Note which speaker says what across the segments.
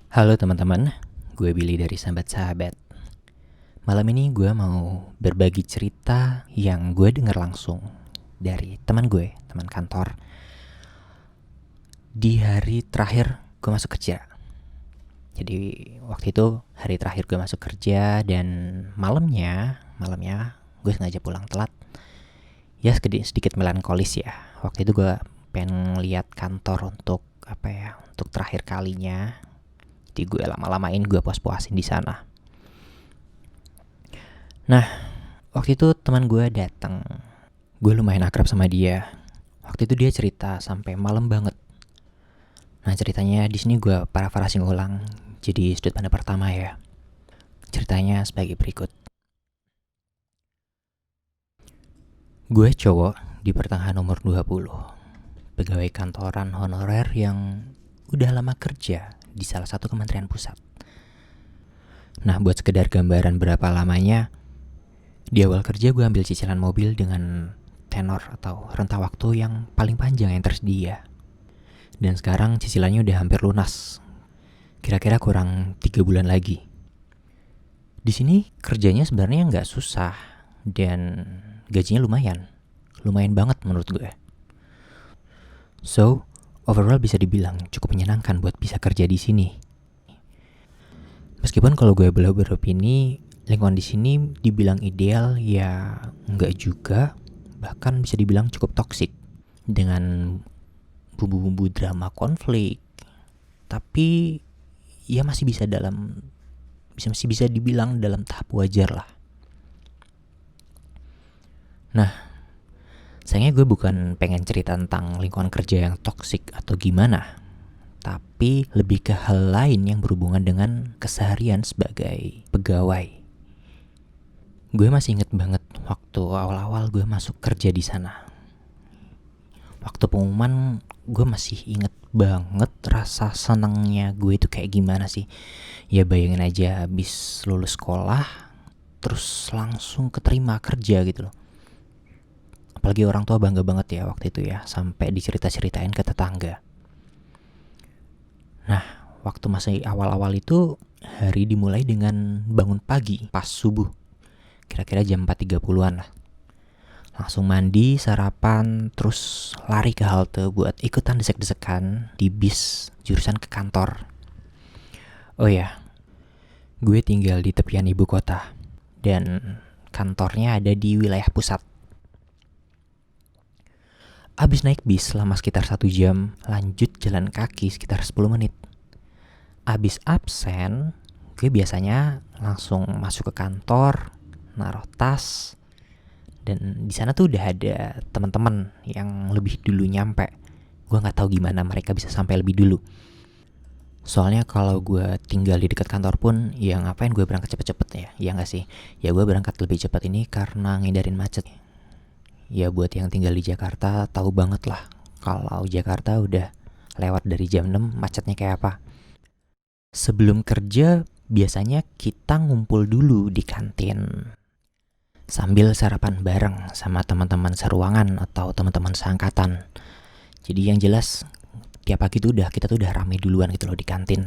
Speaker 1: Halo teman-teman, gue Billy dari Sambat Sahabat. Malam ini gue mau berbagi cerita yang gue dengar langsung dari teman gue, teman kantor. Di hari terakhir gue masuk kerja. Jadi waktu itu hari terakhir gue masuk kerja dan malamnya gue sengaja pulang telat. Ya sedikit melankolis ya. Waktu itu gue pengen lihat kantor untuk untuk terakhir kalinya. Jadi gue lama-lamain, gue puas-puasin di sana. Nah, waktu itu teman gue datang. Gue lumayan akrab sama dia. Waktu itu dia cerita sampai malam banget. Nah, ceritanya di sini gue parafrasing ulang. Jadi sudut pandang pertama ya. Ceritanya sebagai berikut. Gue cowok di pertengahan umur 20. Pegawai kantoran honorer yang udah lama kerja di salah satu kementerian pusat. Nah, buat sekedar gambaran berapa lamanya, di awal kerja gue ambil cicilan mobil dengan tenor atau rentang waktu yang paling panjang yang tersedia. Dan sekarang cicilannya udah hampir lunas. Kira-kira kurang 3 bulan lagi. Di sini kerjanya sebenarnya nggak susah dan gajinya lumayan. Lumayan banget menurut gue. So, overall bisa dibilang cukup menyenangkan buat bisa kerja di sini. Meskipun kalau gue boleh beropini, lingkungan di sini dibilang ideal ya nggak juga, bahkan bisa dibilang cukup toksik dengan bumbu-bumbu drama konflik. Tapi ya masih bisa dibilang dalam tahap wajar lah. Nah, sayangnya gue bukan pengen cerita tentang lingkungan kerja yang toksik atau gimana, tapi lebih ke hal lain yang berhubungan dengan keseharian sebagai pegawai. Gue masih inget banget waktu awal-awal gue masuk kerja di sana. Waktu pengumuman gue masih inget banget rasa senangnya gue itu kayak gimana sih. Ya bayangin aja habis lulus sekolah terus langsung keterima kerja gitu loh. Apalagi orang tua bangga banget ya waktu itu ya, sampai dicerita-ceritain ke tetangga. Nah, waktu masih awal-awal itu hari dimulai dengan bangun pagi pas subuh. Kira-kira jam 4.30-an lah. Langsung mandi, sarapan, terus lari ke halte buat ikutan desek-desekan di bis jurusan ke kantor. Oh ya, gue tinggal di tepian ibu kota dan kantornya ada di wilayah pusat. Abis naik bis selama sekitar 1 jam, lanjut jalan kaki sekitar 10 menit. Abis absen, gue biasanya langsung masuk ke kantor, naruh tas, dan di sana tuh udah ada teman-teman yang lebih dulu nyampe. Gue nggak tahu gimana mereka bisa sampai lebih dulu. Soalnya kalau gue tinggal di dekat kantor pun, ya ngapain gue berangkat cepet-cepet ya? Ya nggak sih? Ya gue berangkat lebih cepat ini karena ngindarin macet. Ya buat yang tinggal di Jakarta tahu banget lah kalau Jakarta udah lewat dari jam 6 macetnya kayak apa. Sebelum kerja biasanya kita ngumpul dulu di kantin sambil sarapan bareng sama teman-teman seruangan atau teman-teman seangkatan. Jadi yang jelas tiap pagi tuh kita tuh udah rame duluan gitu loh di kantin.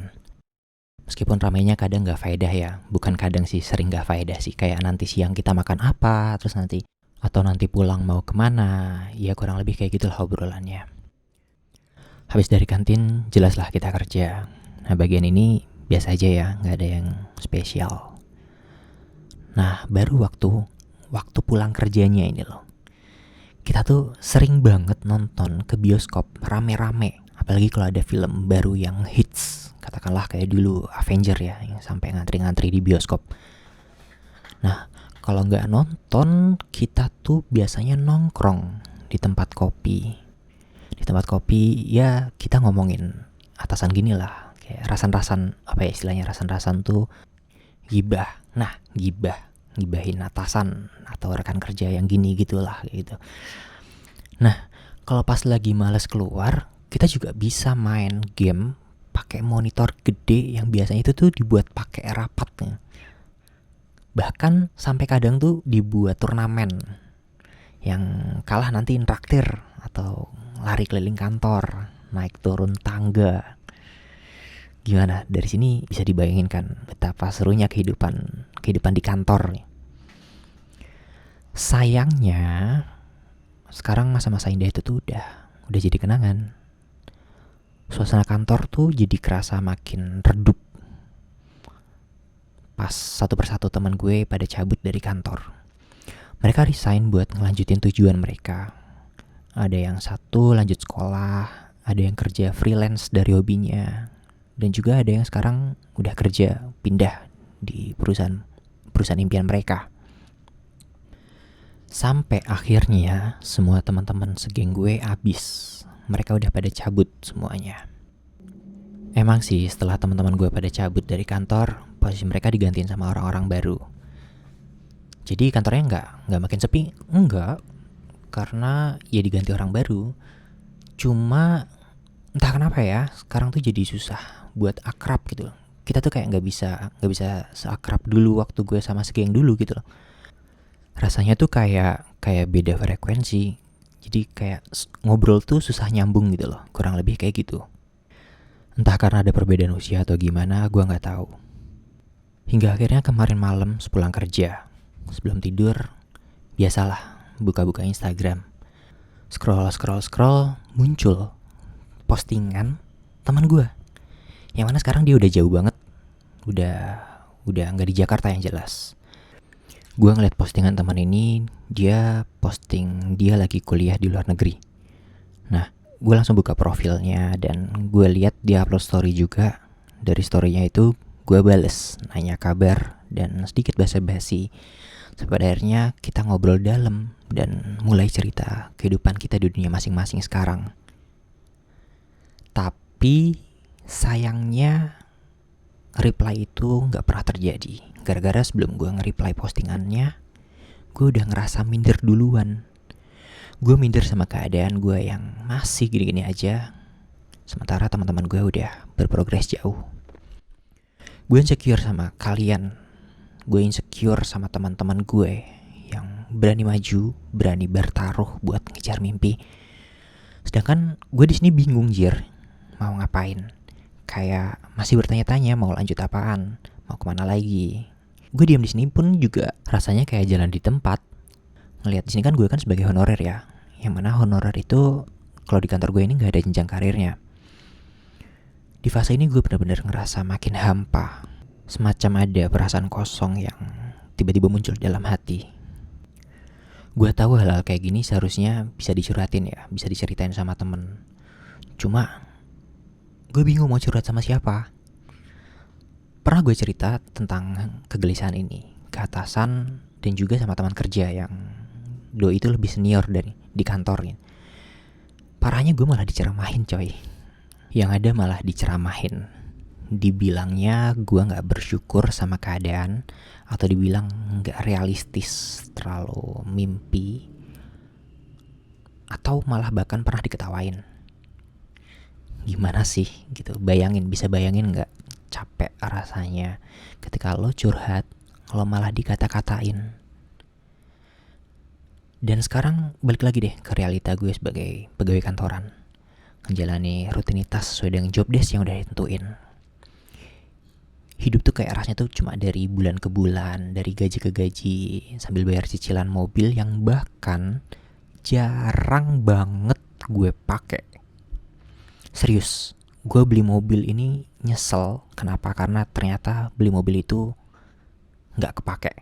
Speaker 1: Meskipun ramenya kadang gak faedah ya, bukan kadang sih, sering gak faedah sih. Kayak nanti siang kita makan apa, terus nanti pulang mau kemana, ya kurang lebih kayak gitu lah obrolannya. Habis dari kantin, jelaslah kita kerja. Nah bagian ini biasa aja ya, gak ada yang spesial. Nah baru waktu pulang kerjanya ini loh, kita tuh sering banget nonton ke bioskop rame-rame. Apalagi kalau ada film baru yang hits, katakanlah kayak dulu Avenger ya, yang sampai ngantri-ngantri di bioskop. Nah kalau nggak nonton, kita tuh biasanya nongkrong di tempat kopi. Di tempat kopi ya kita ngomongin atasan gini lah, kayak rasan-rasan, apa ya istilahnya, rasan-rasan tuh gibah. Nah gibahin atasan atau rekan kerja yang gini gitulah gitu. Nah kalau pas lagi males keluar, kita juga bisa main game pakai monitor gede yang biasanya itu tuh dibuat pakai rapat. Bahkan sampai kadang tuh dibuat turnamen, yang kalah nanti intraktir atau lari keliling kantor, naik turun tangga. Gimana? Dari sini bisa dibayangin kan betapa serunya kehidupan di kantor nih. Sayangnya sekarang masa-masa indah itu tuh udah jadi kenangan. Suasana kantor tuh jadi kerasa makin redup pas satu persatu teman gue pada cabut dari kantor. Mereka resign buat ngelanjutin tujuan mereka. Ada yang satu lanjut sekolah, ada yang kerja freelance dari hobinya, dan juga ada yang sekarang udah kerja pindah di perusahaan impian mereka. Sampai akhirnya semua teman-teman segeng gue abis. Mereka udah pada cabut semuanya. Emang sih setelah teman-teman gue pada cabut dari kantor, posisi mereka digantiin sama orang-orang baru. Jadi kantornya nggak makin sepi, enggak, karena ya diganti orang baru. Cuma entah kenapa ya, sekarang tuh jadi susah buat akrab gitu loh. Kita tuh kayak nggak bisa seakrab dulu waktu gue sama segeng dulu gitu loh. Rasanya tuh kayak beda frekuensi. Jadi kayak ngobrol tuh susah nyambung gitu loh. Kurang lebih kayak gitu. Entah karena ada perbedaan usia atau gimana, gue gak tahu. Hingga akhirnya kemarin malam sepulang kerja, sebelum tidur, biasalah buka-buka Instagram. Scroll, muncul postingan teman gue. Yang mana sekarang dia udah jauh banget. Udah gak di Jakarta yang jelas. Gue ngeliat postingan teman ini, dia posting dia lagi kuliah di luar negeri. Nah, gue langsung buka profilnya dan gue lihat dia upload story juga. Dari storynya itu gue bales, nanya kabar dan sedikit basa-basi. Sampai akhirnya kita ngobrol dalam dan mulai cerita kehidupan kita di dunia masing-masing sekarang. Tapi sayangnya reply itu gak pernah terjadi. Gara-gara sebelum gue nge-reply postingannya, gue udah ngerasa minder duluan. Gue minder sama keadaan gue yang masih gini-gini aja, sementara teman-teman gue udah berprogres jauh. Gue insecure sama kalian. Gue insecure sama teman-teman gue yang berani maju, berani bertaruh buat ngejar mimpi. Sedangkan gue di sini bingung, Jir, mau ngapain. Kayak masih bertanya-tanya mau lanjut apaan, mau kemana lagi. Gue diam di sini pun juga rasanya kayak jalan di tempat. Ngelihat di sini kan gue kan sebagai honorer ya, yang mana honorer itu kalau di kantor gue ini nggak ada jenjang karirnya. Di fase ini gue benar-benar ngerasa makin hampa, semacam ada perasaan kosong yang tiba-tiba muncul dalam hati. Gue tahu hal-hal kayak gini seharusnya bisa dicurhatin ya, bisa diceritain sama temen. Cuma gue bingung mau curhat sama siapa. Pernah gue cerita tentang kegelisahan ini ke atasan dan juga sama teman kerja yang doi itu lebih senior dari di kantornya. Parahnya gue malah diceramahin, coy. Yang ada malah diceramahin. Dibilangnya gue gak bersyukur sama keadaan, atau dibilang gak realistis, terlalu mimpi, atau malah bahkan pernah diketawain. Gimana sih gitu, bisa bayangin gak capek rasanya ketika lo curhat, lo malah dikata-katain. Dan sekarang balik lagi deh ke realita gue sebagai pegawai kantoran, menjalani rutinitas sesuai dengan job desk yang udah ditentuin. Hidup tuh kayak rasanya tuh cuma dari bulan ke bulan, dari gaji ke gaji, sambil bayar cicilan mobil yang bahkan jarang banget gue pakai. Serius, gue beli mobil ini nyesel. Kenapa? Karena ternyata beli mobil itu gak kepake.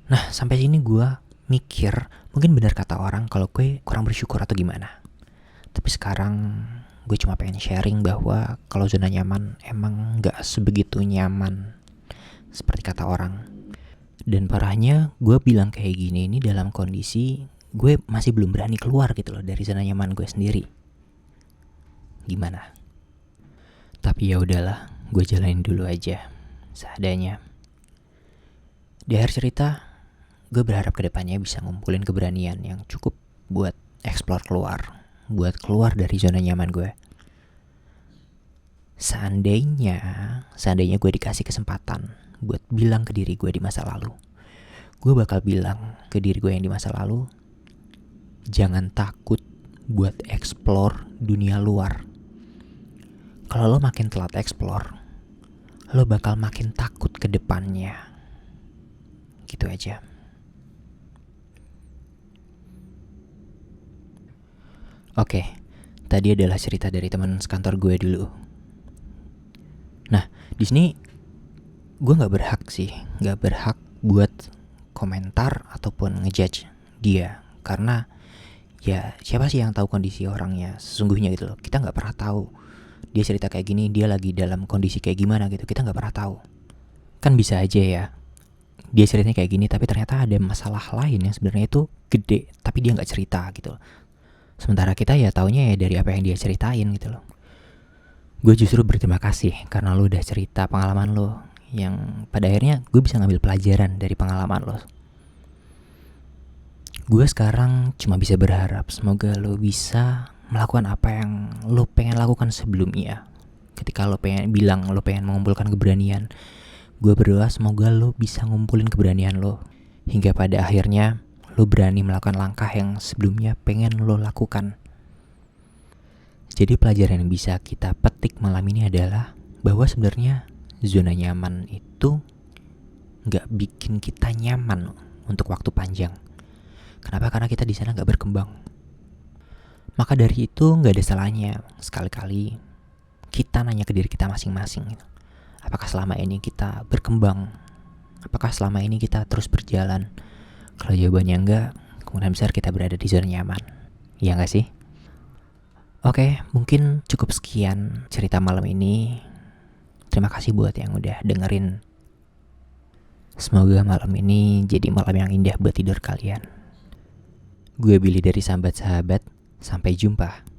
Speaker 1: Nah, sampai sini gue mikir, mungkin benar kata orang kalau gue kurang bersyukur atau gimana. Tapi sekarang gue cuma pengen sharing bahwa kalau zona nyaman emang gak sebegitu nyaman seperti kata orang. Dan parahnya gue bilang kayak gini ini dalam kondisi gue masih belum berani keluar gitu loh dari zona nyaman gue sendiri. Gimana? Tapi ya udahlah, gue jalanin dulu aja seadanya. Di akhir cerita, gue berharap kedepannya bisa ngumpulin keberanian yang cukup buat explore keluar, buat keluar dari zona nyaman gue. Seandainya gue dikasih kesempatan buat bilang ke diri gue di masa lalu, gue bakal bilang ke diri gue yang di masa lalu, jangan takut buat explore dunia luar. kalau lo makin telat explore, lo bakal makin takut ke depannya. Gitu aja. Oke, tadi adalah cerita dari teman sekantor gue dulu. Nah, di sini gue nggak berhak buat komentar ataupun ngejudge dia, karena ya siapa sih yang tahu kondisi orangnya sesungguhnya gitu loh. Kita nggak pernah tahu dia cerita kayak gini, dia lagi dalam kondisi kayak gimana gitu. Kita nggak pernah tahu. Kan bisa aja ya, dia ceritanya kayak gini tapi ternyata ada masalah lain yang sebenarnya itu gede tapi dia nggak cerita gitu loh. Sementara kita ya taunya ya dari apa yang dia ceritain gitu loh. Gue justru berterima kasih karena lo udah cerita pengalaman lo, yang pada akhirnya gue bisa ngambil pelajaran dari pengalaman lo. Gue sekarang cuma bisa berharap semoga lo bisa melakukan apa yang lo pengen lakukan sebelumnya. Ketika lo pengen bilang lo pengen mengumpulkan keberanian, gue berdoa semoga lo bisa ngumpulin keberanian lo hingga pada akhirnya lo berani melakukan langkah yang sebelumnya pengen lo lakukan. Jadi pelajaran yang bisa kita petik malam ini adalah bahwa sebenarnya zona nyaman itu gak bikin kita nyaman untuk waktu panjang. Kenapa? Karena kita di sana gak berkembang. Maka dari itu gak ada salahnya sekali-kali kita nanya ke diri kita masing-masing. Apakah selama ini kita berkembang? Apakah selama ini kita terus berjalan? Kalau jawabannya enggak, kemungkinan besar kita berada di zona nyaman. Iya gak sih? Oke, mungkin cukup sekian cerita malam ini. Terima kasih buat yang udah dengerin. Semoga malam ini jadi malam yang indah buat tidur kalian. Gue Billy dari Sambat Sahabat. Sampai jumpa.